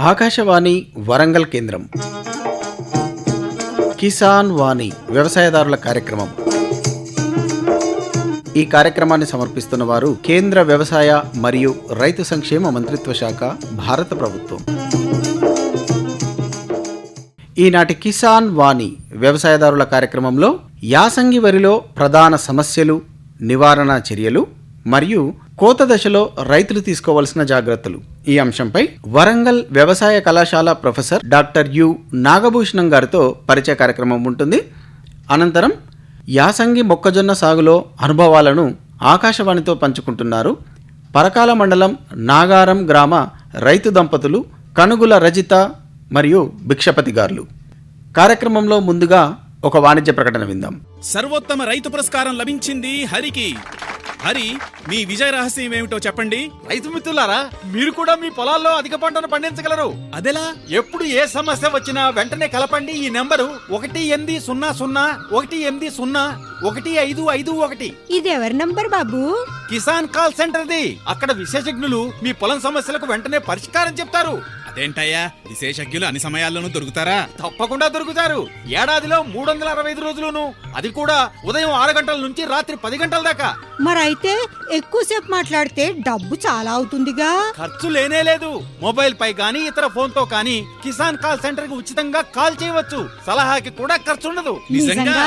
ఆకాశవాణి వరంగల్ కేంద్రం కిసాన్ వాణి వ్యవసాయదారుల కార్యక్రమం. ఈ కార్యక్రమాన్ని సమర్పిస్తున్న వారు కేంద్ర వ్యవసాయ మరియు రైతు సంక్షేమ మంత్రిత్వ శాఖ, భారత ప్రభుత్వం. ఈనాటి కిసాన్ వాణి వ్యవసాయదారుల కార్యక్రమంలో యాసంగి వరిలో ప్రధాన సమస్యలు, నివారణ చర్యలు మరియు కోత దశలో రైతులు తీసుకోవాల్సిన జాగ్రత్తలు, ఈ అంశంపై వరంగల్ వ్యవసాయ కళాశాల ప్రొఫెసర్ డాక్టర్ యు నాగభూషణం గారితో పరిచయ కార్యక్రమం ఉంటుంది. అనంతరం యాసంగి మొక్కజొన్న సాగులో అనుభవాలను ఆకాశవాణితో పంచుకుంటున్నారు పరకాల మండలం నాగారం గ్రామ రైతు దంపతులు కనుగుల రజిత మరియు భిక్షపతి గారులు. కార్యక్రమంలో ముందుగా ఒక వాణిజ్య ప్రకటన విందాం. సర్వోత్తమ రైతు పురస్కారం లభించింది హరికి. హరి, మీ విజయ రహస్యం ఏమిటో చెప్పండి. రైతు మిత్రులారా, మీరు కూడా మీ పొలాల్లో అధిక పంటను పండించగలరు. అదెలా? ఎప్పుడు ఏ సమస్య వచ్చినా వెంటనే కలపండి ఈ నెంబరు 1800 ఇది ఎవరి నంబర్ బాబు? కిసాన్ కాల్ సెంటర్ది. అక్కడ విశేషజ్ఞులు మీ పొలం సమస్యలకు వెంటనే పరిష్కారం చెప్తారు. అదేంటయ్యా, విశేషజ్ఞులు అన్ని సమయాల్లోనూ దొరుకుతారా? తప్పకుండా దొరుకుతారు. ఏడాదిలో 365 రోజులును, అది కూడా ఉదయం 6 గంటల నుంచి రాత్రి 10 గంటల దాకా. మరైతే ఎక్కువసేపు మాట్లాడితే డబ్బు చాలా అవుతుందిగా. ఖర్చు లేనే లేదు. మొబైల్ పై గానీ ఇతర ఫోన్ తో కానీ కిసాన్ కాల్ సెంటర్ కి ఉచితంగా కాల్ చేయవచ్చు. సలహాకి కూడా ఖర్చు ఉండదు. నిజంగా?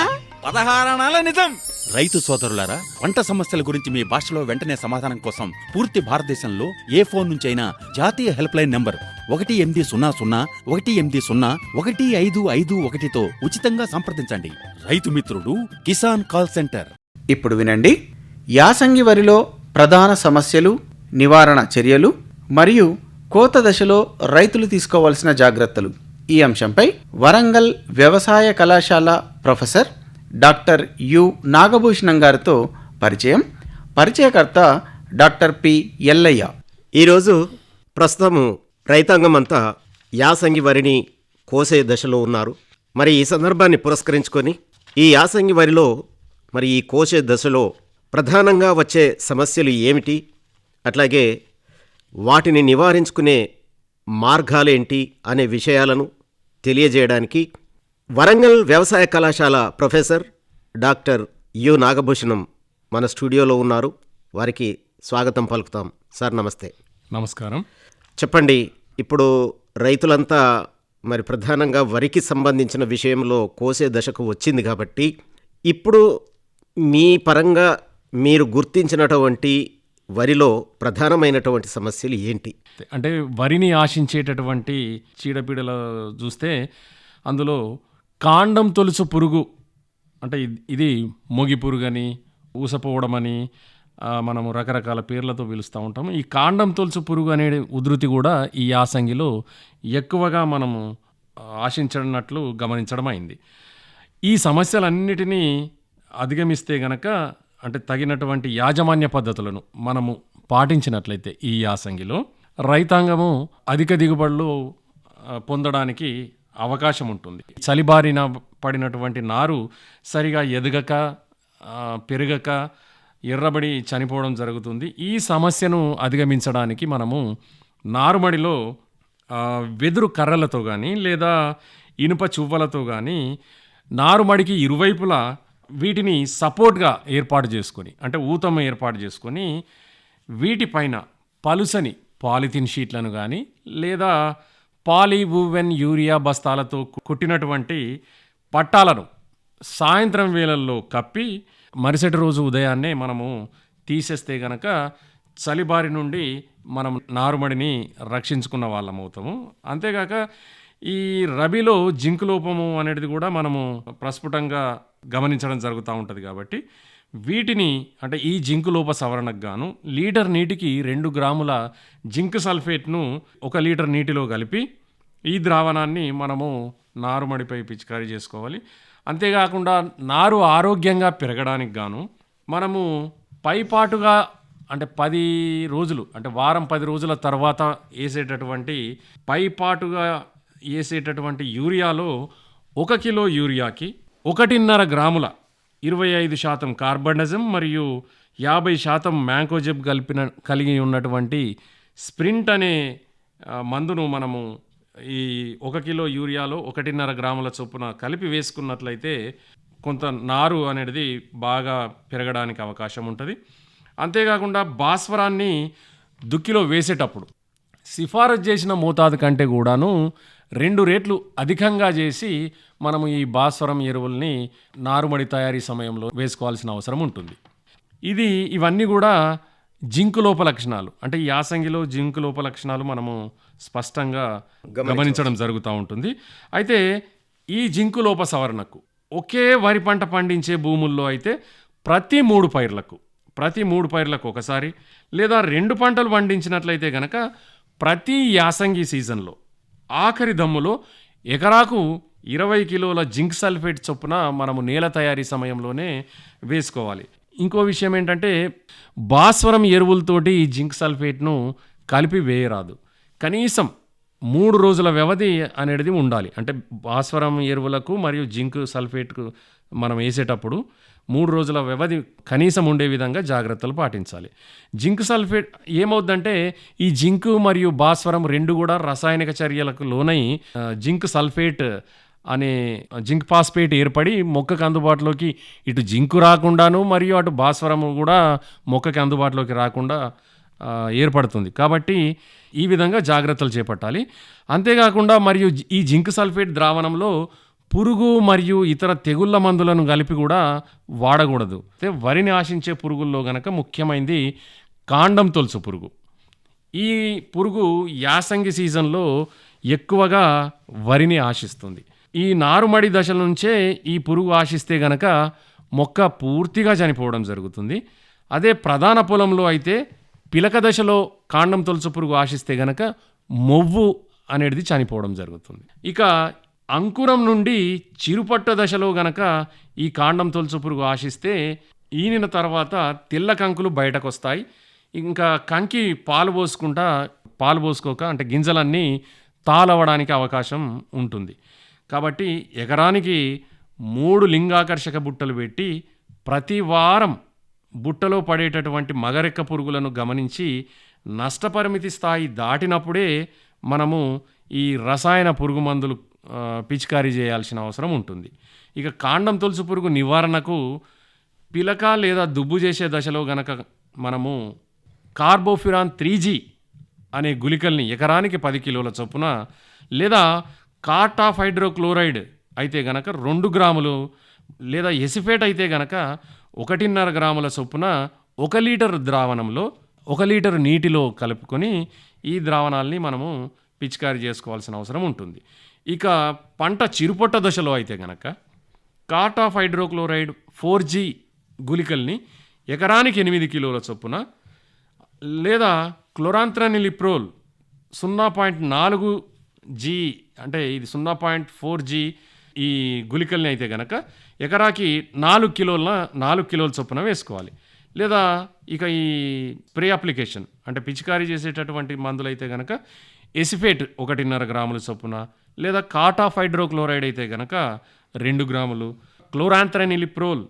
16 అణాల నిజం. రైతు సోదరులారా, పంట సమస్యల గురించి మీ భాషలో వెంటనే సమాధానం కోసం పూర్తి భారతదేశంలో ఏ ఫోన్ నుంచైనా జాతీయ హెల్ప్ లైన్ నంబర్ 1800-11800-1551తో ఉచితంగా సంప్రదించండి. రైతు మిత్రుడు కిసాన్ కాల్ సెంటర్. ఇప్పుడు వినండి, యాసంగి వరిలో ప్రధాన సమస్యలు, నివారణ చర్యలు మరియు కోత దశలో రైతులు తీసుకోవాల్సిన జాగ్రత్తలు, ఈ అంశంపై వరంగల్ వ్యవసాయ కళాశాల ప్రొఫెసర్ డాక్టర్ యు నాగభూషణం గారితో పరిచయకర్త డాక్టర్ పి ఎల్లయ్య. ఈరోజు ప్రస్తుతము రైతాంగం అంతా యాసంగి వరిని కోసే దశలో ఉన్నారు. మరి ఈ సందర్భాన్ని పురస్కరించుకొని ఈ యాసంగి వరిలో మరి ఈ కోసే దశలో ప్రధానంగా వచ్చే సమస్యలు ఏమిటి, అట్లాగే వాటిని నివారించుకునే మార్గాలేంటి అనే విషయాలను తెలియజేయడానికి వరంగల్ వ్యవసాయ కళాశాల ప్రొఫెసర్ డాక్టర్ యు నాగభూషణం మన స్టూడియోలో ఉన్నారు. వారికి స్వాగతం పలుకుతాం. సార్ నమస్తే. నమస్కారం. చెప్పండి, ఇప్పుడు రైతులంతా మరి ప్రధానంగా వరికి సంబంధించిన విషయంలో కోసే దశకు వచ్చింది కాబట్టి ఇప్పుడు మీ పరంగా మీరు గుర్తించినటువంటి వరిలో ప్రధానమైనటువంటి సమస్యలు ఏంటి? అంటే వరిని ఆశించేటటువంటి చీడపీడలు చూస్తే అందులో కాండం తొలుచు పురుగు, అంటే ఇది మొగి పురుగని, ఊసపోవడమని మనము రకరకాల పేర్లతో పిలుస్తూ ఉంటాము. ఈ కాండం తొలుచు పురుగు అనే ఉధృతి కూడా ఈ యాసంగిలో ఎక్కువగా మనము ఆశించినట్లు గమనించడం అయింది. ఈ సమస్యలన్నిటినీ అధిగమిస్తే గనక, అంటే తగినటువంటి యాజమాన్య పద్ధతులను మనము పాటించినట్లయితే ఈ యాసంగిలో రైతాంగము అధిక దిగుబడులు పొందడానికి అవకాశం ఉంటుంది. చలిబారిన పడినటువంటి నారు సరిగా ఎదగక, పెరగక ఎర్రబడి చనిపోవడం జరుగుతుంది. ఈ సమస్యను అధిగమించడానికి మనము నారుమడిలో వెదురు కర్రలతో కానీ లేదా ఇనుప చువ్వలతో కానీ నారుమడికి ఇరువైపులా వీటిని సపోర్ట్గా ఏర్పాటు చేసుకొని, అంటే ఊతం ఏర్పాటు చేసుకొని వీటిపైన పలుసని పాలిథిన్ షీట్లను కానీ లేదా పాలీవూవెన్ యూరియా బస్తాలతో కుట్టినటువంటి పట్టాలను సాయంత్రం వేళల్లో కప్పి మరుసటి రోజు ఉదయాన్నే మనము తీసేస్తే గనక చలిబారి నుండి మనం నారుమడిని రక్షించుకున్న వాళ్ళం అవుతాము. అంతేగాక ఈ రబీలో జింక్ లోపము అనేది కూడా మనము ప్రస్ఫుటంగా గమనించడం జరుగుతూ ఉంటుంది. కాబట్టి వీటిని, అంటే ఈ జింకు లోప సవరణకు గాను లీటర్ నీటికి 2 గ్రాముల జింక్ సల్ఫేట్ను 1 లీటర్ నీటిలో కలిపి ఈ ద్రావణాన్ని మనము నారుమడిపై పిచికారీ చేసుకోవాలి. అంతేకాకుండా నారు ఆరోగ్యంగా పెరగడానికి గాను మనము పైపాటుగా, అంటే 10 రోజులు, అంటే వారం 10 రోజుల తర్వాత వేసేటటువంటి పైపాటుగా వేసేటటువంటి యూరియాలో 1 కిలో యూరియాకి 1.5 గ్రాముల 25% కార్బనిజం మరియు 50% మ్యాంకోజెబ్ కలిగి ఉన్నటువంటి స్ప్రింట్ అనే మందును మనము ఈ 1 కిలో యూరియాలో 1.5 గ్రాముల చొప్పున కలిపి వేసుకున్నట్లయితే కొంత నారు అనేది బాగా పెరగడానికి అవకాశం ఉంటుంది. అంతేకాకుండా భాస్వరాన్ని దుక్కిలో వేసేటప్పుడు సిఫారసు చేసిన మోతాదు కంటే కూడాను 2 రెట్లు అధికంగా చేసి మనము ఈ భాస్వరం ఎరువుల్ని నారుమడి తయారీ సమయంలో వేసుకోవాల్సిన అవసరం ఉంటుంది. ఇవన్నీ కూడా జింకు లోప లక్షణాలు, అంటే ఈ యాసంగిలో జింకు లోప లక్షణాలు మనము స్పష్టంగా గమనించడం జరుగుతూ ఉంటుంది. అయితే ఈ జింకు లోప సవరణకు ఒకే వరి పంట పండించే భూముల్లో అయితే ప్రతి 3 పైర్లకు ఒకసారి లేదా 2 పంటలు పండించినట్లయితే గనక ప్రతి యాసంగి సీజన్లో ఆఖరి దమ్ములో ఎకరాకు 20 కిలోల జింక్ సల్ఫేట్ చొప్పున మనము నేల తయారీ సమయంలోనే వేసుకోవాలి. ఇంకో విషయం ఏంటంటే భాస్వరం ఎరువులతోటి ఈ జింక్ సల్ఫేట్ను కలిపి వేయరాదు. కనీసం 3 రోజుల వ్యవధి అనేది ఉండాలి. అంటే భాస్వరం ఎరువులకు మరియు జింక్ సల్ఫేట్కు మనం వేసేటప్పుడు 3 రోజుల వ్యవధి కనీసం ఉండే విధంగా జాగ్రత్తలు పాటించాలి. జింక్ సల్ఫేట్ ఏమవుద్దంటే ఈ జింకు మరియు భాస్వరం 2 కూడా రసాయనిక చర్యలకు లోనై జింక్ సల్ఫేట్ అనే జింక్ ఫాస్ఫేట్ ఏర్పడి మొక్కకు అందుబాటులోకి ఇటు జింకు రాకుండాను మరియు అటు భాస్వరము కూడా మొక్కకి అందుబాటులోకి రాకుండా ఏర్పడుతుంది. కాబట్టి ఈ విధంగా జాగ్రత్తలు చేపట్టాలి. అంతేకాకుండా మరియు ఈ జింక్ సల్ఫేట్ ద్రావణంలో పురుగు మరియు ఇతర తెగుళ్ళ మందులను కలిపి కూడా వాడకూడదు. అయితే వరిని ఆశించే పురుగుల్లో గనక ముఖ్యమైనది కాండం తొలుచు పురుగు. ఈ పురుగు యాసంగి సీజన్లో ఎక్కువగా వరిని ఆశిస్తుంది. ఈ నారుమడి దశ నుంచే ఈ పురుగు ఆశిస్తే గనక మొక్క పూర్తిగా చనిపోవడం జరుగుతుంది. అదే ప్రధాన పొలంలో అయితే పిలక దశలో కాండం తొలుచు పురుగు ఆశిస్తే గనక మొవ్వు అనేది చనిపోవడం జరుగుతుంది. ఇక అంకురం నుండి చిరుపట్ట దశలో గనక ఈ కాండం తొలుచు పురుగు ఆశిస్తే ఈనిన తర్వాత తెల్ల కంకులు బయటకు వస్తాయి. ఇంకా కంకి పాలు పోసుకోక అంటే గింజలన్నీ తాళవడానికి అవకాశం ఉంటుంది. కాబట్టి ఎకరానికి 3 లింగాకర్షక బుట్టలు పెట్టి ప్రతి వారం బుట్టలో పడేటటువంటి మగరెక్క పురుగులను గమనించి నష్టపరిమితి స్థాయి దాటినప్పుడే మనము ఈ రసాయన పురుగు మందులు పిచికారీ చేయాల్సిన అవసరం ఉంటుంది. ఇక కాండం తొలుచు పురుగు నివారణకు పిలక లేదా దుబ్బు చేసే దశలో గనక మనము కార్బోఫ్యురాన్ 3G అనే గుళికల్ని ఎకరానికి 10 కిలోల చొప్పున లేదా కార్ట్ ఆఫ్ హైడ్రోక్లోరైడ్ అయితే గనక 2 గ్రాములు లేదా ఎసిఫేట్ అయితే గనక 1.5 గ్రాముల చొప్పున 1 లీటర్ ద్రావణంలో 1 లీటర్ నీటిలో కలుపుకొని ఈ ద్రావణాల్ని మనము పిచికారీ చేసుకోవాల్సిన అవసరం ఉంటుంది. ఇక పంట చిరుపొట్ట దశలో అయితే గనక కార్ట్ ఆఫ్ హైడ్రోక్లోరైడ్ 4G గుళికల్ని ఎకరానికి 8 కిలోల చొప్పున లేదా క్లోరాంత్రనిలిప్రోల్ 0.4G అంటే ఇది 0.4G ఈ గుళికల్ని అయితే గనక ఎకరాకి 4 కిలోల చొప్పున వేసుకోవాలి. లేదా ఇక ఈ స్ప్రే అప్లికేషన్ అంటే పిచికారీ చేసేటటువంటి మందులు అయితే గనక ఎసిఫేట్ 1.5 గ్రాముల చొప్పున లేదా కార్ట్ ఆఫ్ హైడ్రోక్లోరైడ్ అయితే గనక 2 గ్రాములు, క్లోరాంత్రనిలిప్రోల్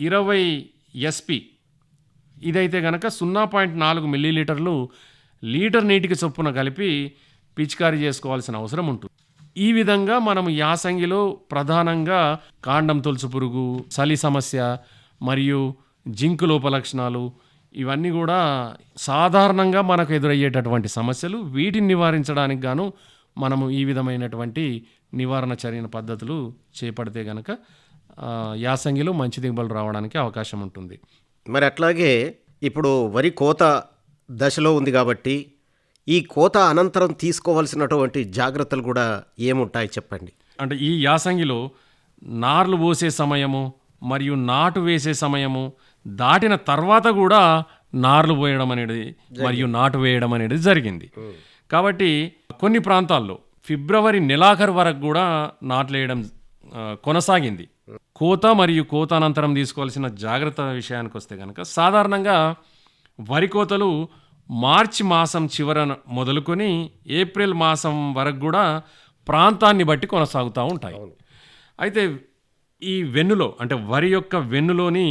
20 SP ఇదైతే గనక 0.4 మిల్లీలీటర్లు లీటర్ నీటికి చొప్పున కలిపి పిచికారీ చేసుకోవాల్సిన అవసరం ఉంటుంది. ఈ విధంగా మనం యాసంగిలో ప్రధానంగా కాండం తొలుచు పురుగు, చలి సమస్య మరియు జింకు లోప లక్షణాలు ఇవన్నీ కూడా సాధారణంగా మనకు ఎదురయ్యేటటువంటి సమస్యలు. వీటిని నివారించడానికి గాను మనము ఈ విధమైనటువంటి నివారణ చర్యల పద్ధతులు చేపడితే గనక యాసంగిలో మంచి దిగుబడులు రావడానికి అవకాశం ఉంటుంది. మరి అట్లాగే ఇప్పుడు వరి కోత దశలో ఉంది కాబట్టి ఈ కోత అనంతరం తీసుకోవాల్సినటువంటి జాగ్రత్తలు కూడా ఏముంటాయి చెప్పండి. అంటే ఈ యాసంగిలో నార్లు పోసే సమయము మరియు నాటు వేసే సమయము దాటిన తర్వాత కూడా నార్లు పోయడం అనేది మరియు నాటు వేయడం అనేది జరిగింది. కాబట్టి కొన్ని ప్రాంతాల్లో ఫిబ్రవరి నెలాఖరు వరకు కూడా నాట్లు వేయడం కొనసాగింది. కోత మరియు కోత అనంతరం తీసుకోవాల్సిన జాగ్రత్త విషయానికి వస్తే కనుక సాధారణంగా వరి కోతలు మార్చి మాసం చివరన మొదలుకొని ఏప్రిల్ మాసం వరకు కూడా ప్రాంతాన్ని బట్టి కొనసాగుతూ ఉంటాయి. అయితే ఈ వెన్నులో అంటే వరి యొక్క వెన్నులోని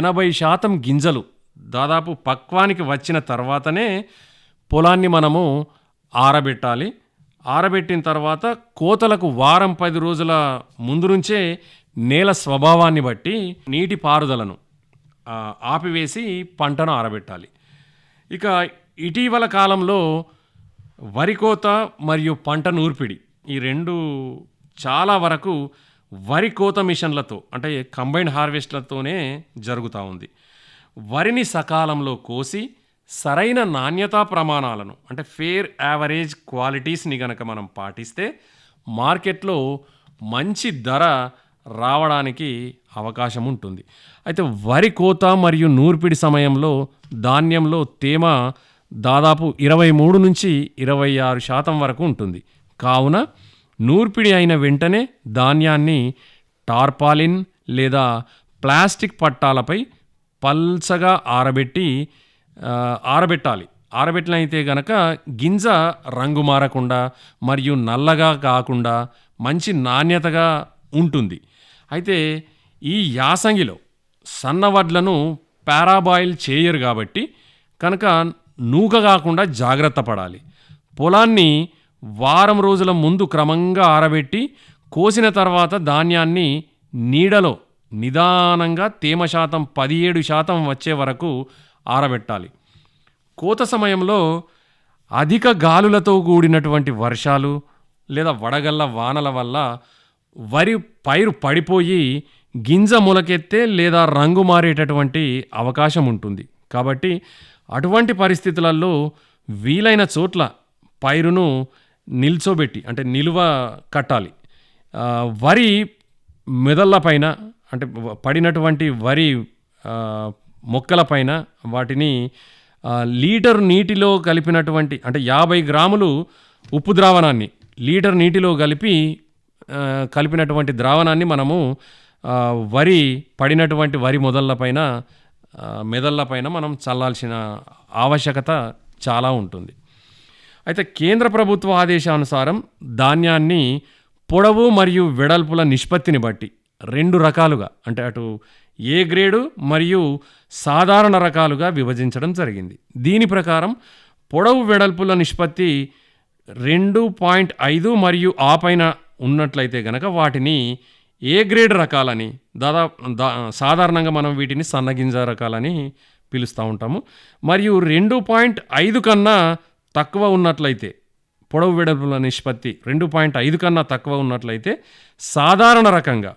80% గింజలు దాదాపు పక్వానికి వచ్చిన తర్వాతనే పొలాన్ని మనము ఆరబెట్టాలి. ఆరబెట్టిన తర్వాత కోతలకు వారం 10 రోజుల ముందు నుంచే నేల స్వభావాన్ని బట్టి నీటి పారుదలను ఆపివేసి పంటను ఆరబెట్టాలి. ఇక ఇటీవల కాలంలో వరి కోత మరియు పంట నూర్పిడి ఈ రెండు చాలా వరకు వరి కోత మిషన్లతో అంటే కంబైన్డ్ హార్వెస్ట్లతోనే జరుగుతూ ఉంది. వరిని సకాలంలో కోసి సరైన నాణ్యతా ప్రమాణాలను అంటే ఫేర్ యావరేజ్ క్వాలిటీస్ని గనక మనం పాటిస్తే మార్కెట్లో మంచి ధర రావడానికి అవకాశం ఉంటుంది. అయితే వరి కోత మరియు నూర్పిడి సమయంలో ధాన్యంలో తేమ దాదాపు 23 నుంచి 26% వరకు ఉంటుంది. కావున నూర్పిడి అయిన వెంటనే ధాన్యాన్ని టార్పాలిన్ లేదా ప్లాస్టిక్ పట్టాలపై పల్చగా ఆరబెట్టాలి. ఆరబెట్టినైతే గనక గింజ రంగు మారకుండా మరియు నల్లగా కాకుండా మంచి నాణ్యతగా ఉంటుంది. అయితే ఈ యాసంగిలో సన్నవడ్లను పారాబాయిల్ చేయరు కాబట్టి కనుక నూక కాకుండా జాగ్రత్త పడాలి. పొలాన్ని వారం రోజుల ముందు క్రమంగా ఆరబెట్టి కోసిన తర్వాత ధాన్యాన్ని నీడలో నిదానంగా తేమ శాతం 17% వచ్చే వరకు ఆరబెట్టాలి. కోత సమయంలో అధిక గాలులతో కూడినటువంటి వర్షాలు లేదా వడగళ్ళ వానల వల్ల వరి పైరు పడిపోయి గింజ మొలకెత్తే లేదా రంగు మారేటటువంటి అవకాశం ఉంటుంది. కాబట్టి అటువంటి పరిస్థితులలో వీలైన చోట్ల పైరును నిల్చోబెట్టి అంటే నిలువ కట్టాలి. వరి మెదళ్ళపైన అంటే పడినటువంటి వరి మొక్కలపైన వాటిని లీటర్ నీటిలో కలిపినటువంటి అంటే 50 గ్రాములు ఉప్పు ద్రావణాన్ని లీటర్ నీటిలో కలిపినటువంటి ద్రావణాన్ని మనము వరి పడినటువంటి వరి మెదళ్ళపైన మనం చల్లాల్సిన ఆవశ్యకత చాలా ఉంటుంది. అయితే కేంద్ర ప్రభుత్వ ఆదేశానుసారం ధాన్యాన్ని పొడవు మరియు వెడల్పుల నిష్పత్తిని బట్టి 2 రకాలుగా అంటే అటు ఏ గ్రేడు మరియు సాధారణ రకాలుగా విభజించడం జరిగింది. దీని ప్రకారం పొడవు వెడల్పుల నిష్పత్తి 2.5 మరియు ఆ పైన ఉన్నట్లయితే గనక వాటిని ఏ గ్రేడ్ రకాలని సాధారణంగా మనం వీటిని సన్నగింజ రకాలని పిలుస్తూ ఉంటాము. మరియు 2.5 కన్నా తక్కువ ఉన్నట్లయితే పొడవు వెడల్పుల నిష్పత్తి 2.5 కన్నా తక్కువ ఉన్నట్లయితే సాధారణ రకంగా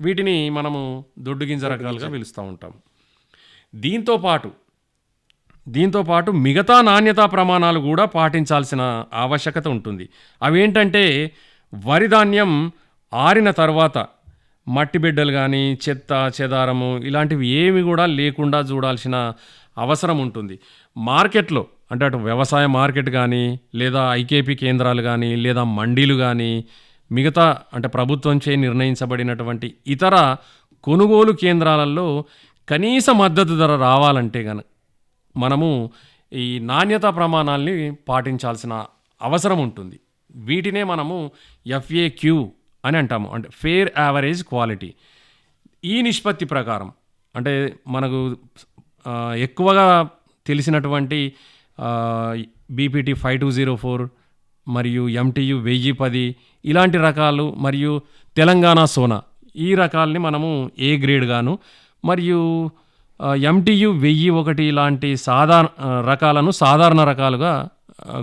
వీటిని మనము దొడ్డు గింజ రకాలుగా పిలుస్తూ ఉంటాము. దీంతో పాటు మిగతా నాణ్యతా ప్రమాణాలు కూడా పాటించాల్సిన ఆవశ్యకత ఉంటుంది. అవేంటంటే వరి ధాన్యం ఆరిన తర్వాత మట్టి బిడ్డలు కానీ చెత్త చెదారము ఇలాంటివి ఏమి కూడా లేకుండా చూడాల్సిన అవసరం ఉంటుంది. మార్కెట్లో అంటే అటు వ్యవసాయ మార్కెట్ కానీ లేదా ఐకేపీ కేంద్రాలు కానీ లేదా మండీలు కానీ మిగతా అంటే ప్రభుత్వంచే నిర్ణయించబడినటువంటి ఇతర కొనుగోలు కేంద్రాలలో కనీస మద్దతు ధర రావాలంటే మనము ఈ నాణ్యతా ప్రమాణాలని పాటించాల్సిన అవసరం ఉంటుంది. వీటినే మనము FAQ అని అంటాము, అంటే ఫేర్ యావరేజ్ క్వాలిటీ. ఈ నిష్పత్తి ప్రకారం అంటే మనకు ఎక్కువగా తెలిసినటువంటి BPT 5204 మరియు MTU 1010 ఇలాంటి రకాలు మరియు తెలంగాణ సోనా ఈ రకాలని మనము ఏ గ్రేడ్ గాను మరియు MTU 1001 ఇలాంటి రకాలను సాధారణ రకాలుగా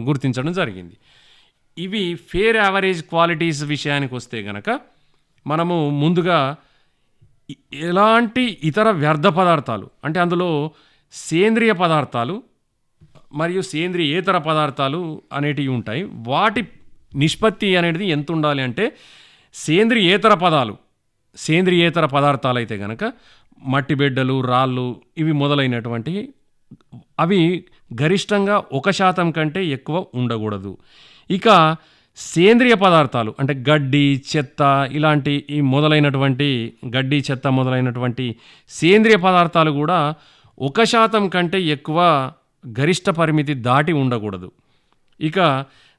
గుర్తించడం జరిగింది. ఇవి ఫేర్ యావరేజ్ క్వాలిటీస్ విషయానికి వస్తే గనక మనము ముందుగా ఎలాంటి ఇతర వ్యర్థ పదార్థాలు అంటే అందులో సేంద్రియ పదార్థాలు మరియు సేంద్రియేతర పదార్థాలు అనేటివి ఉంటాయి. వాటి నిష్పత్తి అనేది ఎంత ఉండాలి అంటే సేంద్రియేతర పదార్థాలు అయితే కనుక మట్టి బిడ్డలు రాళ్ళు ఇవి మొదలైనటువంటి అవి గరిష్టంగా 1% కంటే ఎక్కువ ఉండకూడదు. ఇక సేంద్రియ పదార్థాలు అంటే గడ్డి చెత్త ఇలాంటి ఈ మొదలైనటువంటి గడ్డి చెత్త మొదలైనటువంటి సేంద్రియ పదార్థాలు కూడా 1% కంటే ఎక్కువ గరిష్ట పరిమితి దాటి ఉండకూడదు. ఇక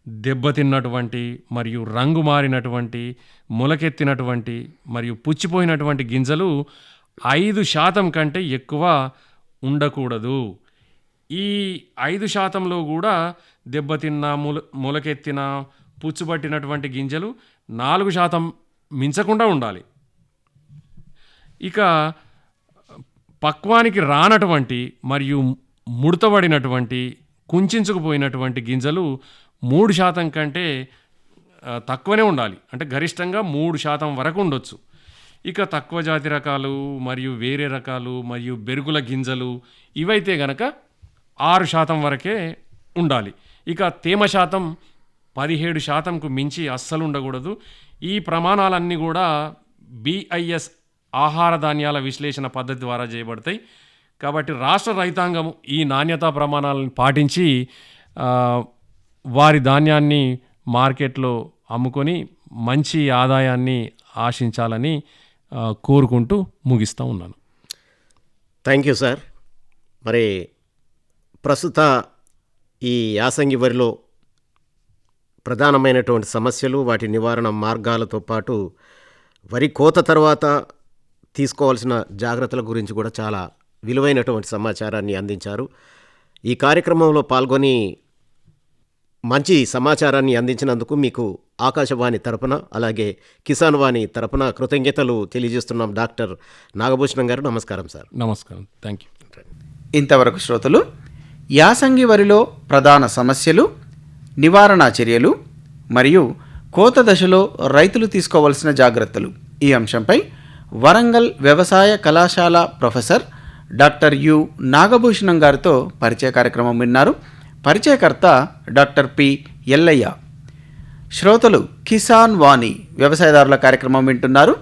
దెబ్బతిన్నటువంటి మరియు రంగు మారినటువంటి మొలకెత్తినటువంటి మరియు పుచ్చిపోయినటువంటి గింజలు 5% కంటే ఎక్కువ ఉండకూడదు. ఈ 5% కూడా దెబ్బతిన్న మొలకెత్తిన పుచ్చుపట్టినటువంటి గింజలు 4% మించకుండా ఉండాలి. ఇక పక్వానికి రానటువంటి మరియు ముడతబడినటువంటి కుంచుకుపోయినటువంటి గింజలు 3% కంటే తక్కువనే ఉండాలి. అంటే గరిష్టంగా 3% వరకు ఉండొచ్చు. ఇక తక్కువ జాతి రకాలు మరియు వేరే రకాలు మరియు బెరుగుల గింజలు ఇవైతే గనక 6% వరకే ఉండాలి. ఇక తేమ శాతం 17%కు మించి అస్సలు ఉండకూడదు. ఈ ప్రమాణాలన్నీ కూడా BIS ఆహార ధాన్యాల విశ్లేషణ పద్ధతి ద్వారా చేయబడతాయి. కాబట్టి రాష్ట్ర రైతాంగం ఈ నాణ్యతా ప్రమాణాలను పాటించి వారి ధాన్యాన్ని మార్కెట్లో అమ్ముకొని మంచి ఆదాయాన్ని ఆశించాలని కోరుకుంటూ ముగిస్తూ ఉన్నాను. Thank you sir. మరి ప్రస్తుత ఈ యాసంగి వరిలో ప్రధానమైనటువంటి సమస్యలు, వాటి నివారణ మార్గాలతో పాటు వరి కోత తర్వాత తీసుకోవాల్సిన జాగ్రత్తల గురించి కూడా చాలా విలువైనటువంటి సమాచారాన్ని అందించారు. ఈ కార్యక్రమంలో పాల్గొని మంచి సమాచారాన్ని అందించినందుకు మీకు ఆకాశవాణి తరపున అలాగే కిసాన్ వాణి తరపున కృతజ్ఞతలు తెలియజేస్తున్నాం. డాక్టర్ నాగభూషణం గారు నమస్కారం సార్. నమస్కారం. Thank you. ఇంతవరకు శ్రోతలు యాసంగి వరిలో ప్రధాన సమస్యలు, నివారణా చర్యలు మరియు కోత దశలో రైతులు తీసుకోవాల్సిన జాగ్రత్తలు ఈ అంశంపై వరంగల్ వ్యవసాయ కళాశాల ప్రొఫెసర్ డాక్టర్ యు నాగభూషణం గారితో పరిచయ కార్యక్రమం విన్నారు. పరిచయకర్త డాక్టర్ పి ఎల్లయ్య. శ్రోతలు కిసాన్ వాణి వ్యవసాయదారుల కార్యక్రమం వింటున్నారు.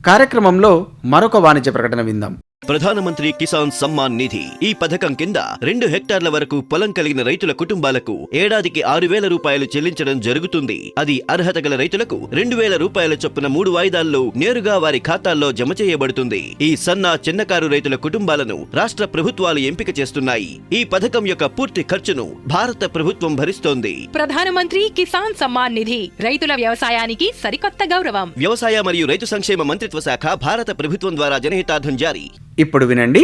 కార్యక్రమంలో మరొక వాణిజ్య ప్రకటన విందాం. ప్రధానమంత్రి కిసాన్ సమ్మాన్ నిధి ఈ పథకం కింద 2 హెక్టార్ల వరకు పొలం కలిగిన రైతుల కుటుంబాలకు ఏడాదికి 6,000 రూపాయలు చెల్లించడం జరుగుతుంది. అది అర్హత గల రైతులకు 2,000 రూపాయల చొప్పున 3 వాయిదాల్లో నేరుగా వారి ఖాతాల్లో జమ చేయబడుతుంది. ఈ సన్న చిన్నకారు రైతుల కుటుంబాలను రాష్ట్ర ప్రభుత్వాలు ఎంపిక చేస్తున్నాయి. ఈ పథకం యొక్క పూర్తి ఖర్చును భారత ప్రభుత్వం భరిస్తోంది. ప్రధానమంత్రి కిసాన్ సమ్మాన్ నిధి రైతుల వ్యవసాయానికి సరికొత్త గౌరవం. వ్యవసాయ మరియు రైతు సంక్షేమ మంత్రిత్వ శాఖ, భారత ప్రభుత్వం ద్వారా జనహితార్థం జారీ. ఇప్పుడు వినండి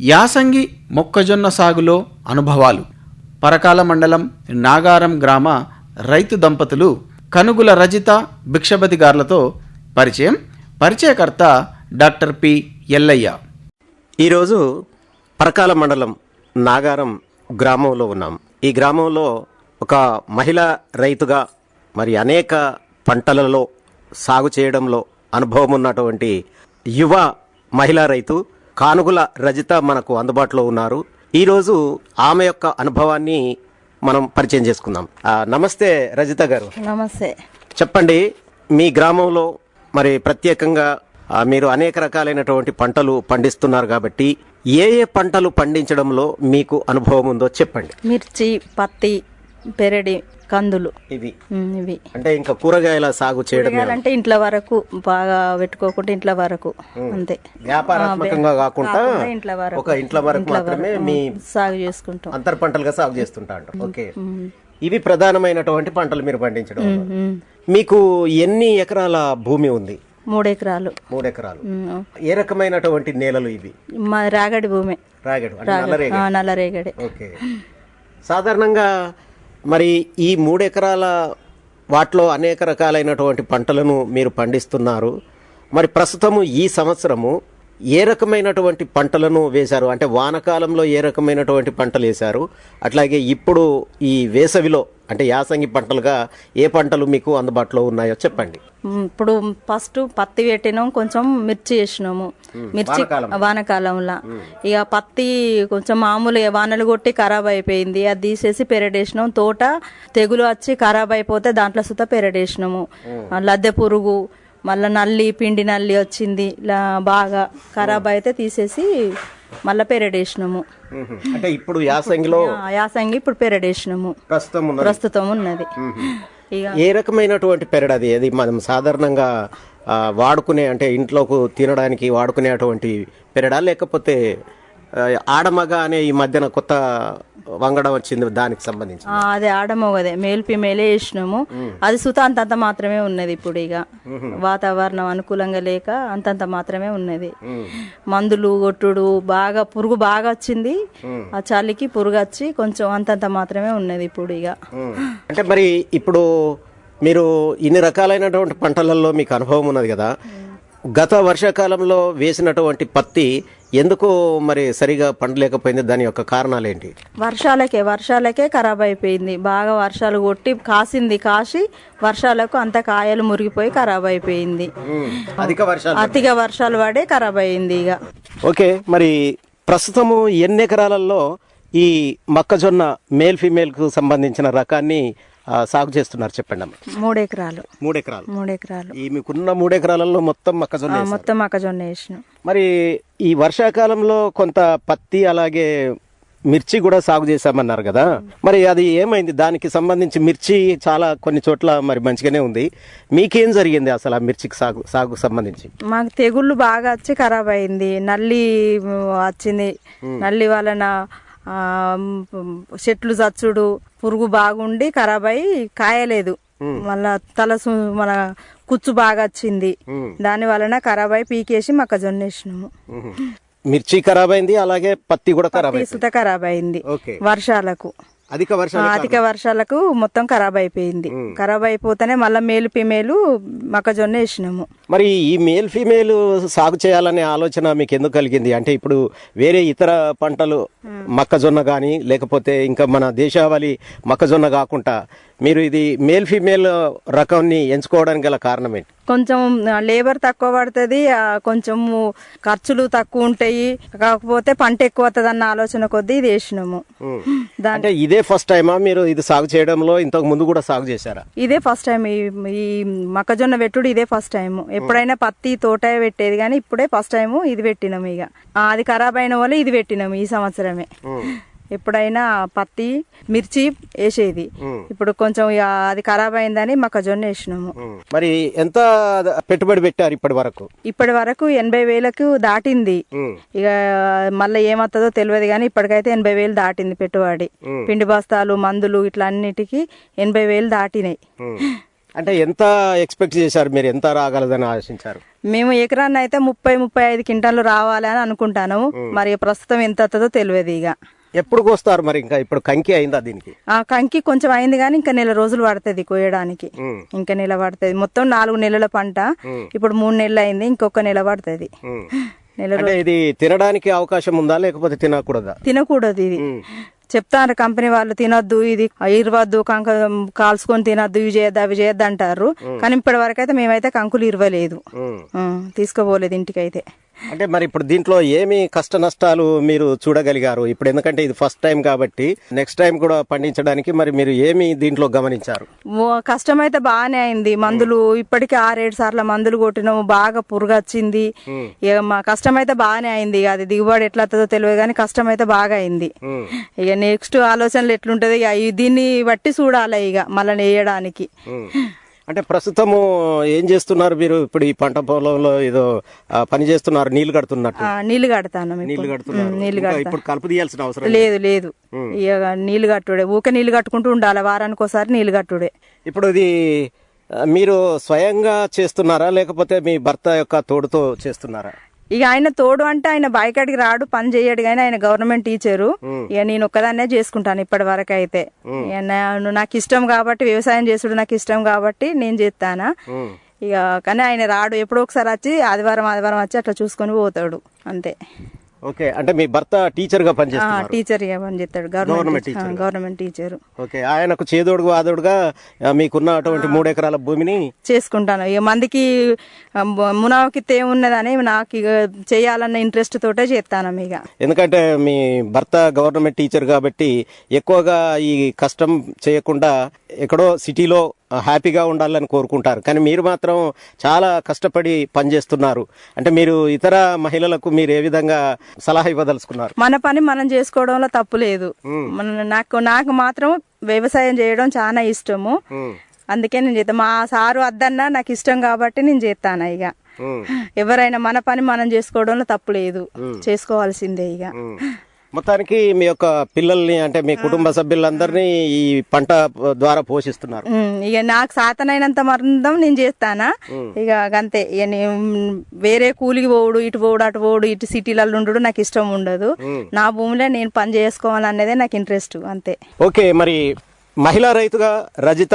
యాసంగి మొక్కజొన్న సాగులో అనుభవాలు. పరకాల మండలం నాగారం గ్రామ రైతు దంపతులు కనుగుల రజిత, భిక్షపతి గార్లతో పరిచయం. పరిచయకర్త డాక్టర్ పి ఎల్లయ్య. ఈరోజు పరకాల మండలం నాగారం గ్రామంలో ఉన్నాం. ఈ గ్రామంలో ఒక మహిళా రైతుగా మరి అనేక పంటలలో సాగు చేయడంలో అనుభవం ఉన్నటువంటి యువ మహిళా రైతు కానుగుల రజిత మనకు అందుబాటులో ఉన్నారు. ఈరోజు ఆమె యొక్క అనుభవాన్ని మనం పరిచయం చేసుకుందాం. నమస్తే రజిత గారు. నమస్తే. చెప్పండి, మీ గ్రామంలో మరి ప్రత్యేకంగా మీరు అనేక రకాలైనటువంటి పంటలు పండిస్తున్నారు కాబట్టి ఏ ఏ పంటలు పండించడంలో మీకు అనుభవం ఉందో చెప్పండి. మిర్చి, పత్తి, పెరడి, కందులు ఇవి అంటే ఇంకా కూరగాయల సాగు చేయడం అంటే ఇంట్లో వరకు బాగా పెట్టుకోకుండా ఇంట్లో వరకు అంతే, వ్యాపారాత్మకంగా కాకుండా ఇంట్లో వరకు మాత్రమే మీ సాగు చేసుకుంటాం, అంతర్ పంటలుగా సాగు చేస్తుంటా అంటారు. ఓకే, ఇవి ప్రధానమైనటువంటి పంటలు మీరు పండించడం. మీకు ఎన్ని ఎకరాల భూమి ఉంది? 3 ఎకరాలు. 3 ఎకరాలు. ఏ రకమైనటువంటి నేలలు ఇవి? మా రాగడి భూమి. రాగడి, నల్లరేగడి. ఓకే. సాధారణంగా మరి ఈ 3 ఎకరాల వాటిలో అనేక రకాలైనటువంటి పంటలను మీరు పండిస్తున్నారు. మరి ప్రస్తుతము ఈ సంవత్సరము ఏ రకమైనటువంటి పంటలను వేశారు? అంటే వానకాలంలో ఏ రకమైనటువంటి పంటలు వేశారు, అట్లాగే ఇప్పుడు ఈ వేసవిలో అంటే యాసంగి పంటలుగా ఏ పంటలు మీకు అందుబాటులో ఉన్నాయో చెప్పండి. ఇప్పుడు ఫస్ట్ పత్తి పెట్టినాం, కొంచెం మిర్చి వేసినాము. మిర్చి వానకాలంలో ఇక పత్తి కొంచెం మామూలుగా వానలు కొట్టి ఖరాబ్ అయిపోయింది, అది తీసేసి పెరడేసినాం. తోట తెగులు వచ్చి ఖరాబ్ అయిపోతే దాంట్లో సుతా పెరడేసినాము. లద్దె పురుగు, మళ్ళీ నల్లి, పిండి నల్లి వచ్చింది, ఇలా బాగా ఖరాబ్ అయితే తీసేసి మళ్ళీ పెరడేసినాము. అంటే ఇప్పుడు యాసంగి ఇప్పుడు పెరడేసినాము, ప్రస్తుతం ఉన్నది. ఏ రకమైనటువంటి పెరడు అది మనం సాధారణంగా వాడుకునే అంటే ఇంట్లోకి తినడానికి వాడుకునేటువంటి పెరడా, లేకపోతే ఆడమగ అనే ఈ మధ్యన కొత్త వంగడం వచ్చింది, దానికి సంబంధించి అదే ఆడమోగదే మేల్ ఫీమేలే వేసినాము. అది సుత అంతంత మాత్రమే ఉన్నది. ఇప్పుడు ఇక వాతావరణం అనుకూలంగా లేక అంతంత మాత్రమే ఉన్నది. మందులు కొట్టుడు బాగా పురుగు బాగా వచ్చింది, ఆ చలికి పురుగు వచ్చి కొంచెం అంతంత మాత్రమే ఉన్నది ఇప్పుడు ఇక. అంటే మరి ఇప్పుడు మీరు ఇన్ని రకాలైనటువంటి పంటలలో మీకు అనుభవం ఉన్నది కదా, గత వర్షాకాలంలో వేసినటువంటి పత్తి ఎందుకు మరి సరిగా పండలేకపోయింది, దాని యొక్క కారణాలు ఏంటి? వర్షాలకే ఖరాబ్ అయిపోయింది. బాగా వర్షాలు కొట్టి కాసి వర్షాలకు అంత కాయలు మురిగిపోయి ఖరాబ్ అయిపోయింది. అతిగా వర్షాలు పడే ఖరాబ్ అయింది ఇక. ఓకే, మరి ప్రస్తుతము ఎన్ని ఎకరాలలో ఈ మొక్కజొన్న మేల్ ఫీమేల్ కు సంబంధించిన రకాన్ని సాగు చేస్తున్నారు చెప్పండి అమ్మ. 3 ఎకరాలు. 3 ఎకరాలు. 3 ఎకరాలు. ఈ మీకున్న 3 ఎకరాలలో మొత్తం మొక్కజొన్న వేసినాం. మరి ఈ వర్షాకాలంలో కొంత పత్తి అలాగే మిర్చి కూడా సాగు చేశామన్నారు కదా, మరి అది ఏమైంది? దానికి సంబంధించి మిర్చి చాలా కొన్ని చోట్ల మరి మంచిగానే ఉంది. మీకేం జరిగింది అసలు ఆ మిర్చికి సాగు సంబంధించి? మాకు తెగుళ్ళు బాగా వచ్చి ఖరాబ్ అయింది. నల్లి వచ్చింది. నల్లి వలన చెట్లు చచ్చుడు, పురుగు బాగుండి ఖరాబ్ అయి కాయలేదు. మళ్ళా మన కుచ్చు బాగా వచ్చింది. దాని వలన ఖరాబ్ అయి పీకేసి మొక్కజొన్న వేసినాము. మిర్చి ఖరాబ్ అయింది, అలాగే పత్తి కూడా ఖరాబ్ అయింది. వర్షాలకు అధిక వర్షాలకు మొత్తం ఖరాబ్ అయిపోయింది. ఖరాబ్ అయిపోతేనే మళ్ళీ మేలు ఫీమేలు మొక్కజొన్న వేసినాము. మరి ఈ మేల్ ఫీమేల్ సాగు చేయాలనే ఆలోచన మీకు ఎందుకు కలిగింది? అంటే ఇప్పుడు వేరే ఇతర పంటలు మొక్కజొన్న గాని లేకపోతే ఇంకా మన దేశావళి మొక్కజొన్న కాకుండా మీరు ఇది మేల్ ఫీమేల్ రకాన్ని ఎంచుకోవడానికి గల కారణం ఏంటి? కొంచెం లేబర్ తక్కువ పడుతుంది, కొంచెం ఖర్చులు తక్కువ ఉంటాయి, కాకపోతే పంట ఎక్కువ వస్తుంది అన్న ఆలోచన కొద్దీ ఇది వేసినాము. అంటే ఇదే ఫస్ట్ టైమా మీరు ఇది సాగు చేయడంలో? ఇంతకు ముందు కూడా సాగు చేశారా? ఇదే ఫస్ట్ టైం. ఈ మొక్కజొన్న పెట్టుడు ఇదే ఫస్ట్ టైం. ఎప్పుడైనా పత్తి తోట పెట్టేది కానీ ఇప్పుడే ఫస్ట్ టైం ఇది పెట్టినాము. ఇక అది ఖరాబ్ అయిన వల్ల ఇది పెట్టినాము ఈ సంవత్సరమే. ఎప్పుడైనా పత్తి మిర్చి వేసేది, ఇప్పుడు కొంచెం అది ఖరాబ్ అయిందని మొక్కజొన్న వేసినాము. మరి ఎంత పెట్టుబడి పెట్టారు ఇప్పటి వరకు? 80,000 దాటింది. ఇక మళ్ళీ ఏమవుతుందో తెలియదు కానీ ఇప్పటికైతే 80,000 దాటింది పెట్టుబడి. పిండి బస్తాలు, మందులు ఇట్లా అన్నిటికీ 80,000 దాటినాయి. అంటే ఎంత ఎక్స్పెక్ట్ చేశారు మీరు? ఎంత రాగలదని ఆశించారు? మేము ఎకరాన్ని అయితే 30-35 క్వింటాలు రావాలని అనుకుంటాను. మరి ప్రస్తుతం ఎంత వస్తుందో తెలియదు. ఇక ఎప్పుడు కోస్తారు మరి? ఇంకా ఇప్పుడు కంకి అయిందా దీనికి? కంకి కొంచెం అయింది కానీ ఇంకా 1 నెల రోజులు పడుతుంది కోయడానికి. ఇంకా 1 నెల పడుతుంది. మొత్తం 4 నెలల పంట, ఇప్పుడు 3 నెలలు అయింది, ఇంకొక 1 నెల పడుతుంది. ఇది తినడానికి అవకాశం ఉందా లేకపోతే తినకూడదా? తినకూడదు. ఇది చెప్తారు కంపెనీ వాళ్ళు, తినొద్దు, ఇది ఇరవద్దు, కంక కాల్చుకొని తినొద్దు, ఇవి చేయొద్దు అవి చేయొద్దు అంటారు. కానీ ఇప్పటి వరకు అయితే మేమైతే కంకులు ఇరవలేదు, తీసుకోపోలేదు ఇంటికైతే. అంటే మరి ఇప్పుడు దీంట్లో ఏమి కష్ట నష్టాలు మీరు చూడగలిగారు ఇప్పుడు? ఎందుకంటే ఇది ఫస్ట్ టైం కాబట్టి నెక్స్ట్ టైం కూడా పండించడానికి మరి మీరు ఏమి దీంట్లో గమనించారు? కష్టమైతే బాగానే అయింది. మందులు ఇప్పటికే 6-7 సార్లు మందులు కొట్టినాము, బాగా పురుగు వచ్చింది. ఇక మా కష్టమైతే బాగానే అయింది. ఇక అది దిగుబడి ఎట్లా వస్తుందో తెలియదు కానీ కష్టమైతే బాగా అయింది. ఇక నెక్స్ట్ ఆలోచనలు ఎట్లుంటది ఇక దీన్ని బట్టి చూడాలి ఇక మళ్ళీ వేయడానికి. అంటే ప్రస్తుతము ఏం చేస్తున్నారు మీరు? ఇప్పుడు ఈ పంట పొలంలో ఏదో పని చేస్తున్నారు, నీళ్లు కడుతున్నట్టు? నీళ్లు కడతాను. ఇప్పుడు కలుపు తీయాల్సిన అవసరం లేదు. ఇక నీళ్లు కట్టుడే, ఊకే నీళ్లు కట్టుకుంటూ ఉండాలి, వారానికి ఒకసారి నీళ్లు కట్టుడే. ఇప్పుడు ఇది మీరు స్వయంగా చేస్తున్నారా లేకపోతే మీ భర్త యొక్క తోడుతో చేస్తున్నారా? ఇక ఆయన తోడు అంటే ఆయన బాయికాడికి రాడు, పని చేయడు కానీ ఆయన గవర్నమెంట్ టీచరు. ఇక నేను ఒక్కదాన్నే చేసుకుంటాను ఇప్పటి వరకు అయితే. నాకు ఇష్టం కాబట్టి, వ్యవసాయం చేసుడు నాకు ఇష్టం కాబట్టి నేను చేస్తానా. ఇక కానీ ఆయన రాడు, ఎప్పుడో ఒకసారి వచ్చి ఆదివారం వచ్చి అట్లా చూసుకొని పోతాడు అంతే. ఓకే, అంటే మీ భర్త టీచర్ గా పనిచేస్తారు? టీచర్ గా పనిచేస్తాడు, గవర్నమెంట్ టీచర్. ఓకే, ఆయనకు చేదోడుగా ఆదోడుగా మీకున్న అటువంటి 3 ఎకరాల భూమిని చేసుకుంటాను. ఇక మందికి మునాకి ఏమున్నదని నాకు ఇక చేయాలన్న ఇంట్రెస్ట్ తోటే చేస్తాను. ఇక ఎందుకంటే మీ భర్త గవర్నమెంట్ టీచర్ కాబట్టి ఎక్కువగా ఈ కష్టం చేయకుండా ఎక్కడో సిటీలో హ్యాపీగా ఉండాలని కోరుకుంటారు. కానీ మీరు మాత్రం చాలా కష్టపడి పనిచేస్తున్నారు. అంటే మీరు ఇతర మహిళలకు మీరు ఏ విధంగా సలహా ఇవ్వదలుచుకున్నారు? మన పని మనం చేసుకోవడంలో తప్పు లేదు. నాకు మాత్రం వ్యవసాయం చేయడం చాలా ఇష్టము. అందుకే నేను చేస్తాను. మా సారు వద్దన్నా నాకు ఇష్టం కాబట్టి నేను చేస్తాను. ఇక ఎవరైనా మన పని మనం చేసుకోవడంలో తప్పు లేదు, చేసుకోవాల్సిందే ఇక. మొత్తానికి మీ యొక్క పిల్లల్ని అంటే మీ కుటుంబ సభ్యులందరినీ ఈ పంట ద్వారా పోషిస్తున్నారు. ఇక నాకు సాతనైనంత మందం నేను చేస్తానా, ఇక అంతే. ఇక వేరే కూలికి పోవుడు, ఇటు పోవుడు అటు పోవుడు, ఇటు సిటీలలో ఉండడు నాకు ఇష్టం ఉండదు. నా భూమిలో నేను పని చేసుకోవాలనేదే నాకు ఇంట్రెస్ట్, అంతే. ఓకే, మరి మహిళా రైతుగా రజిత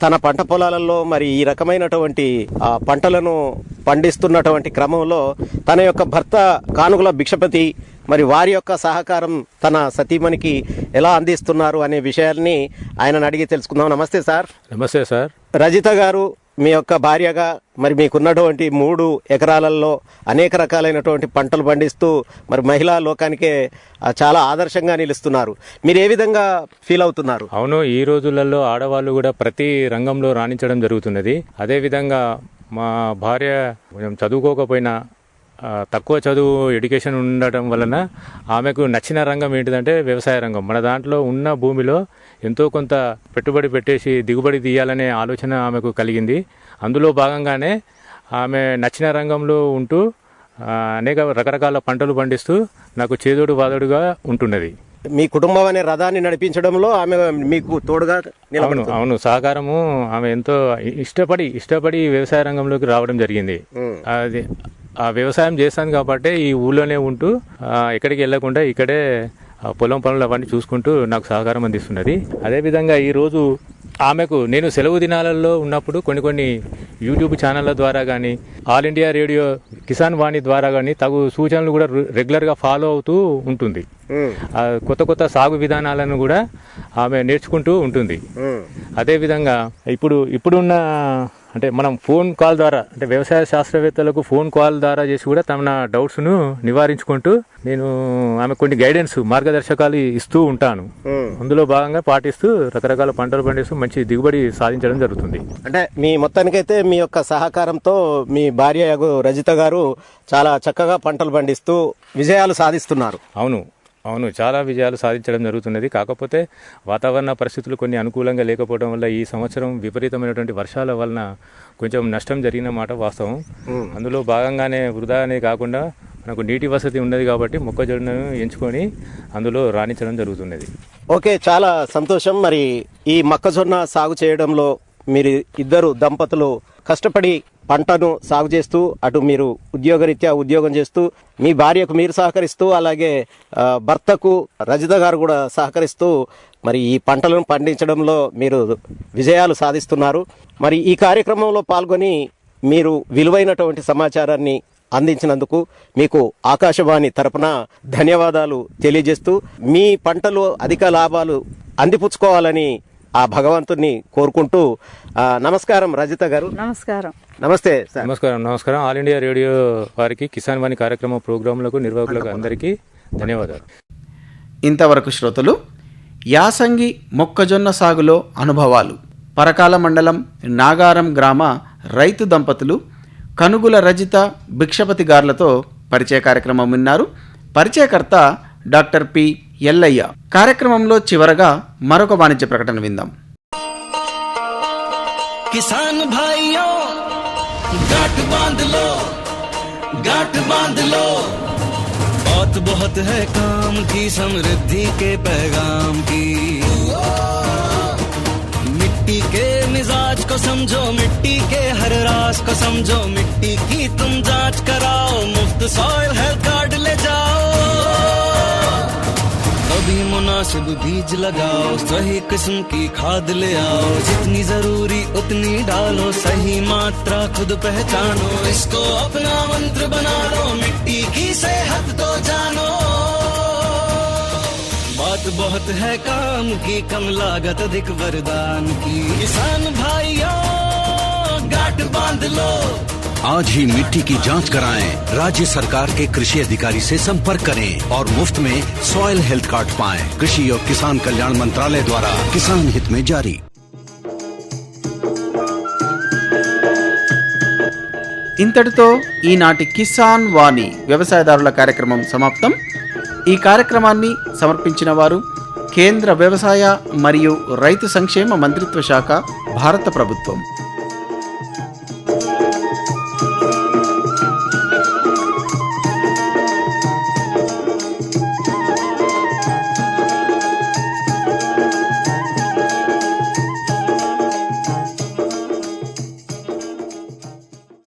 తన పంట పొలాలలో మరి ఈ రకమైనటువంటి పంటలను పండిస్తున్నటువంటి క్రమంలో తన యొక్క భర్త కానుగుల భిక్షపతి మరి వారి యొక్క సహకారం తన సతీమణికి ఎలా అందిస్తున్నారు అనే విషయాల్ని ఆయనను అడిగి తెలుసుకుందాం. నమస్తే సార్. నమస్తే సార్. రజిత గారు, మీ యొక్క భార్యగా మరి మీకున్నటువంటి 3 ఎకరాలలో అనేక రకాలైనటువంటి పంటలు పండిస్తూ మరి మహిళా లోకానికే చాలా ఆదర్శంగా నిలుస్తున్నారు. మీరు ఏ విధంగా ఫీల్ అవుతున్నారు? అవును, ఈ రోజులలో ఆడవాళ్ళు కూడా ప్రతి రంగంలో రాణించడం జరుగుతున్నది. అదేవిధంగా మా భార్య కొంచెం చదువుకోకపోయినా తక్కువ చదువు ఎడ్యుకేషన్ ఉండటం వలన ఆమెకు నచ్చిన రంగం ఏంటిదంటే వ్యవసాయ రంగం. మన దాంట్లో ఉన్న భూమిలో ఎంతో కొంత పెట్టుబడి పెట్టేసి దిగుబడి తీయాలనే ఆలోచన ఆమెకు కలిగింది. అందులో భాగంగానే ఆమె నచ్చిన రంగంలో ఉంటూ అనేక రకరకాల పంటలు పండిస్తూ నాకు చేదోడు వాదోడుగా ఉంటున్నది. మీ కుటుంబం అనే రథాన్ని నడిపించడంలో ఆమె మీకు తోడుగా నిలబడుతుంది. అవును, సహకారము. ఆమె ఎంతో ఇష్టపడి వ్యవసాయ రంగంలోకి రావడం జరిగింది. అది ఆ వ్యవసాయం చేస్తాను కాబట్టి ఈ ఊళ్ళోనే ఉంటూ ఎక్కడికి వెళ్లకుండా ఇక్కడే పొలం పనులు అవన్నీ చూసుకుంటూ నాకు సహకారం అందిస్తున్నది. అదేవిధంగా ఈరోజు ఆమెకు నేను సెలవు దినాలలో ఉన్నప్పుడు కొన్ని యూట్యూబ్ ఛానళ్ళ ద్వారా కానీ ఆల్ ఇండియా రేడియో కిసాన్ వాణి ద్వారా కానీ తగు సూచనలు కూడా రెగ్యులర్గా ఫాలో అవుతూ ఉంటుంది. కొత్త సాగు విధానాలను కూడా ఆమె నేర్చుకుంటూ ఉంటుంది. అదేవిధంగా ఇప్పుడున్న అంటే మనం ఫోన్ కాల్ ద్వారా అంటే వ్యవసాయ శాస్త్రవేత్తలకు ఫోన్ కాల్ ద్వారా చేసి కూడా తమ డౌట్స్ను నివారించుకుంటూ నేను ఆమె కొన్ని గైడెన్స్ మార్గదర్శకాలు ఇస్తూ ఉంటాను. అందులో భాగంగా పాటిస్తూ రకరకాల పంటలు పండిస్తూ మంచి దిగుబడి సాధించడం జరుగుతుంది. అంటే మీ మొత్తానికైతే మీ యొక్క సహకారంతో మీ భార్య రజిత గారు చాలా చక్కగా పంటలు పండిస్తూ విజయాలు సాధిస్తున్నారు. అవును, చాలా విజయాలు సాధించడం జరుగుతున్నది. కాకపోతే వాతావరణ పరిస్థితులు కొన్ని అనుకూలంగా లేకపోవడం వల్ల ఈ సంవత్సరం విపరీతమైనటువంటి వర్షాల వలన కొంచెం నష్టం జరిగిన మాట వాస్తవం. అందులో భాగంగానే వృధానే కాకుండా మనకు నీటి వసతి ఉన్నది కాబట్టి మొక్కజొన్నను ఎంచుకొని అందులో రాణించడం జరుగుతున్నది. ఓకే, చాలా సంతోషం. మరి ఈ మొక్కజొన్న సాగు చేయడంలో మీరు ఇద్దరు దంపతులు కష్టపడి పంటను సాగు చేస్తూ అటు మీరు ఉద్యోగరీత్యా ఉద్యోగం చేస్తూ మీ భార్యకు మీరు సహకరిస్తూ అలాగే భర్తకు రజిత గారు కూడా సహకరిస్తూ మరి ఈ పంటలను పండించడంలో మీరు విజయాలు సాధిస్తున్నారు. మరి ఈ కార్యక్రమంలో పాల్గొని మీరు విలువైనటువంటి సమాచారాన్ని అందించినందుకు మీకు ఆకాశవాణి తరపున ధన్యవాదాలు తెలియజేస్తూ మీ పంటలు అధిక లాభాలు అందిపుచ్చుకోవాలని ఆ భగవంతుని కోరుకుంటూ నమస్కారం రజిత గారు. నమస్కారం. నమస్తే సార్. నమస్కారం. ఆల్ ఇండియా రేడియో వారికి కిసాన్ వాణి కార్యక్రమ ప్రోగ్రాంలకు నిర్వాహకులకు అందరికీ ధన్యవాదాలు. ఇంతవరకు శ్రోతలు యాసంగి మొక్కజొన్న సాగులో అనుభవాలు పరకాల మండలం నాగారం గ్రామ రైతు దంపతులు కనుగుల రజిత భిక్షపతి గార్లతో పరిచయ కార్యక్రమం విన్నారు. పరిచయకర్త డాక్టర్ పి ఎల్లయ్య. కార్యక్రమంలో చివరగా మరొక వాణిజ్య ప్రకటన విందాం. किसान भाइयों गांठ बांध लो बात बहुत है काम की समृद्धि के पैगाम की मिट्टी के मिजाज को समझो मिट्टी के हर राज को समझो मिट्टी की तुम जांच कराओ मुफ्त सॉइल हेल्थ कार्ड ले जाओ अभी मुनासिब बीज लगाओ सही किस्म की खाद ले आओ जितनी जरूरी उतनी डालो सही मात्रा खुद पहचानो इसको अपना मंत्र बना लो मिट्टी की सेहत तो जानो बात बहुत है काम की कम लागत अधिक वरदान की किसान भाइयों गांठ बांध लो आज ही मिट्टी की जांच कराएं। राज्य सरकार के कृषि अधिकारी से संपर्क करें और मुफ्त में सॉइल हेल्थ कार्ड पाएं। कृषि और किसान कल्याण मंत्रालय द्वारा किसान हित में जारी. ఇంతటితో ఈనాటి కిసాన్ వాణి వ్యవసాయదారుల కార్యక్రమం సమాప్తం. ఈ కార్యక్రమాన్ని సమర్పించిన వారు కేంద్ర వ్యవసాయ మరియు రైతు సంక్షేమ మంత్రిత్వ శాఖ, భారత ప్రభుత్వం.